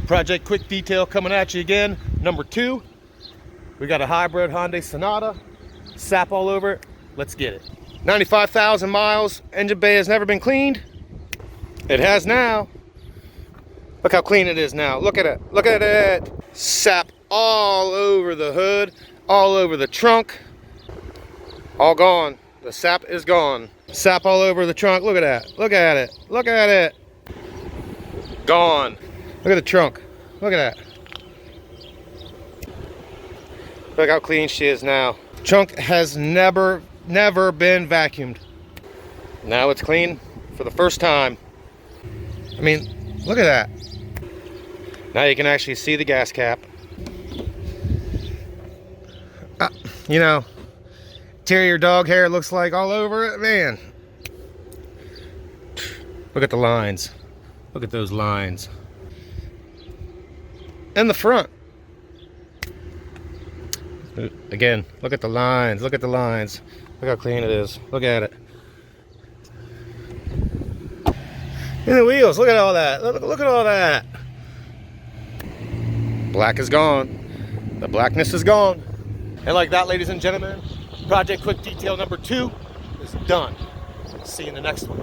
Project quick detail coming at you again. Number 2. We got a hybrid Hyundai Sonata. Sap all over it. Let's get it. 95,000 miles. Engine bay has never been cleaned. It has now. Look how clean it is now. Look at it. Look at it. Sap all over the hood, all over the trunk. All gone. The sap is gone. Sap all over the trunk. Look at that. Look at it. Look at it. Gone. Look at the trunk. Look at that. Look how clean she is now. Trunk has never been vacuumed. Now it's clean for the first time. I mean, look at that. Now you can actually see the gas cap. You know, terrier dog hair looks like all over it, man. Look at the lines. Look at those lines. And the front. Again, look at the lines. Look at the lines. Look how clean it is. Look at it. And the wheels. Look at all that. Look at all that. Black is gone. The blackness is gone. And like that, ladies and gentlemen, Project Quick Detail number 2 is done. See you in the next one.